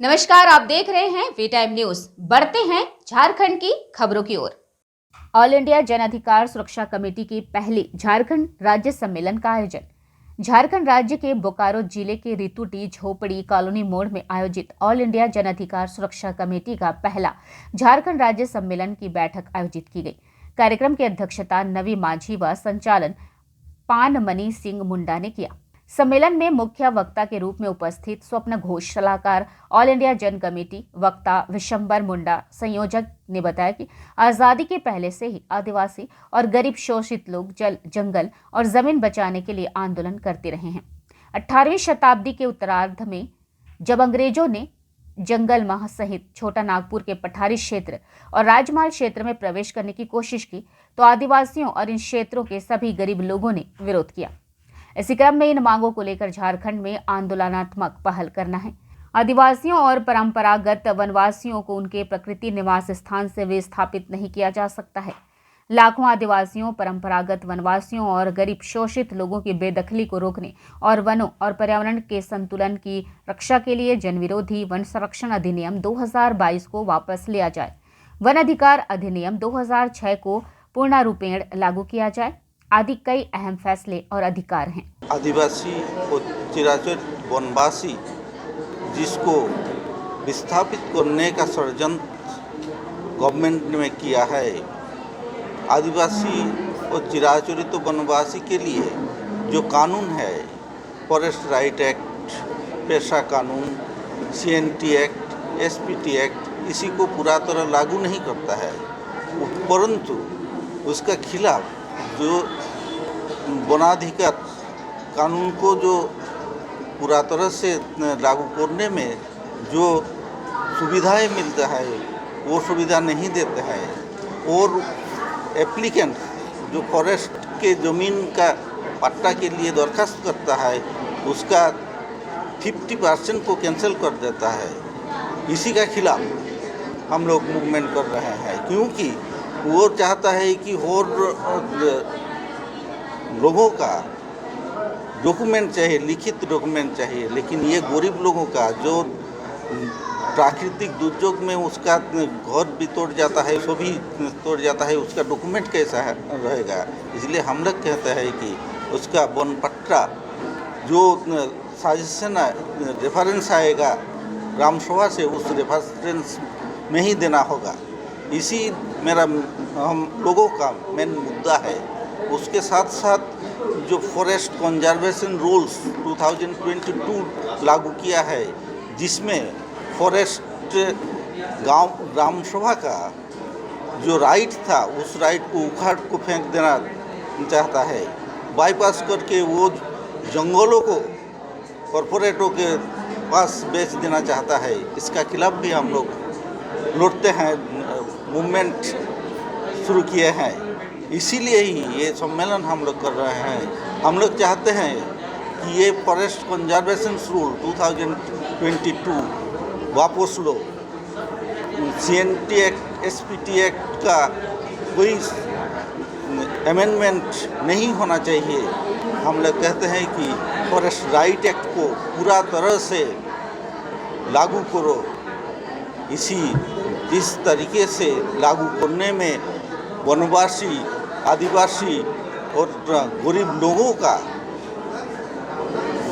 नमस्कार, आप देख रहे हैं वी टाइम न्यूज। बढ़ते हैं झारखंड की खबरों की ओर। ऑल इंडिया जन अधिकार सुरक्षा कमेटी की पहली झारखंड राज्य सम्मेलन का आयोजन झारखंड राज्य के बोकारो जिले के रितुटी झोपड़ी कॉलोनी मोड़ में आयोजित ऑल इंडिया जन अधिकार सुरक्षा कमेटी का पहला झारखंड राज्य सम्मेलन की बैठक आयोजित की गई। कार्यक्रम की अध्यक्षता नवी माझी व संचालन पानमणि सिंह मुंडा ने किया। सम्मेलन में मुख्य वक्ता के रूप में उपस्थित स्वप्न घोष सलाहकार ऑल इंडिया जन कमेटी वक्ता विशंबर मुंडा संयोजक ने बताया कि आज़ादी के पहले से ही आदिवासी और गरीब शोषित लोग जंगल और जमीन बचाने के लिए आंदोलन करते रहे हैं। 18वीं शताब्दी के उत्तरार्ध में जब अंग्रेजों ने जंगल मह सहित छोटा नागपुर के पठारी क्षेत्र और राजमहल क्षेत्र में प्रवेश करने की कोशिश की तो आदिवासियों और इन क्षेत्रों के सभी गरीब लोगों ने विरोध किया। इसी क्रम में इन मांगों को लेकर झारखंड में आंदोलनात्मक पहल करना है। आदिवासियों और परंपरागत वनवासियों को उनके प्रकृति निवास स्थान से विस्थापित नहीं किया जा सकता है। लाखों आदिवासियों, परंपरागत वनवासियों और गरीब शोषित लोगों की बेदखली को रोकने और वनों और पर्यावरण के संतुलन की रक्षा के लिए जन विरोधी वन संरक्षण अधिनियम 2022 को वापस लिया जाए। वन अधिकार अधिनियम 2006 को पूर्णारूपेण लागू किया जाए आदि कई अहम फैसले और अधिकार हैं। आदिवासी और चिराचर वनवासी जिसको विस्थापित करने का षड्यंत्र गवर्नमेंट ने किया है, आदिवासी और चिराचरित वनवासी के लिए जो कानून है, फॉरेस्ट राइट एक्ट, पेशा कानून, CNT एक्ट, SPT एक्ट, इसी को पूरा तरह लागू नहीं करता है, परंतु उसका खिलाफ जो वनाधिकार कानून को जो पूरा तरह से लागू करने में जो सुविधाएं मिलता है वो सुविधा नहीं देता है, और एप्लीकेंट जो फॉरेस्ट के ज़मीन का पट्टा के लिए दरखास्त करता है उसका 50% को कैंसिल कर देता है। इसी का खिलाफ हम लोग मूवमेंट कर रहे हैं, क्योंकि वो चाहता है कि और लोगों का डॉक्यूमेंट चाहिए, लिखित डॉक्यूमेंट चाहिए, लेकिन ये गरीब लोगों का जो प्राकृतिक दुर्योग में उसका घर भी तोड़ जाता है, सो भी तोड़ जाता है, उसका डॉक्यूमेंट कैसा रहेगा। इसलिए हम लोग कहते हैं कि उसका वन पट्टा जो सजेशन रेफरेंस आएगा ग्राम सभा से, उस रेफरेंस में ही देना होगा। इसी मेरा हम लोगों का मेन मुद्दा है। उसके साथ साथ जो फॉरेस्ट कंजर्वेशन रूल्स 2022 लागू किया है, जिसमें फॉरेस्ट ग्राम सभा का जो राइट था उस राइट को उखाड़ को फेंक देना चाहता है, बाईपास करके वो जंगलों को कॉरपोरेटों के पास बेच देना चाहता है। इसका खिलाफ भी हम लोग लड़ते हैं, मूवमेंट शुरू किए हैं। इसीलिए ही ये सम्मेलन हम लोग कर रहे हैं। हम लोग चाहते हैं कि ये फॉरेस्ट कंजर्वेशन रूल 2022 वापस लो, CNT एक्ट, SPT एक्ट का कोई अमेंडमेंट नहीं होना चाहिए। हम लोग कहते हैं कि फॉरेस्ट राइट एक्ट को पूरा तरह से लागू करो। इस तरीके से लागू करने में वनवासी, आदिवासी और गरीब लोगों का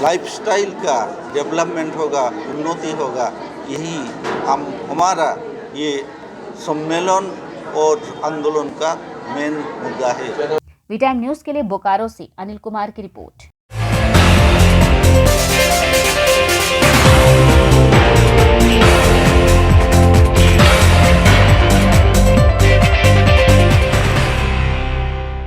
लाइफस्टाइल का डेवलपमेंट होगा, उन्नति होगा। यही हमारा ये सम्मेलन और आंदोलन का मेन मुद्दा है। वी टाइम न्यूज के लिए बोकारो से अनिल कुमार की रिपोर्ट।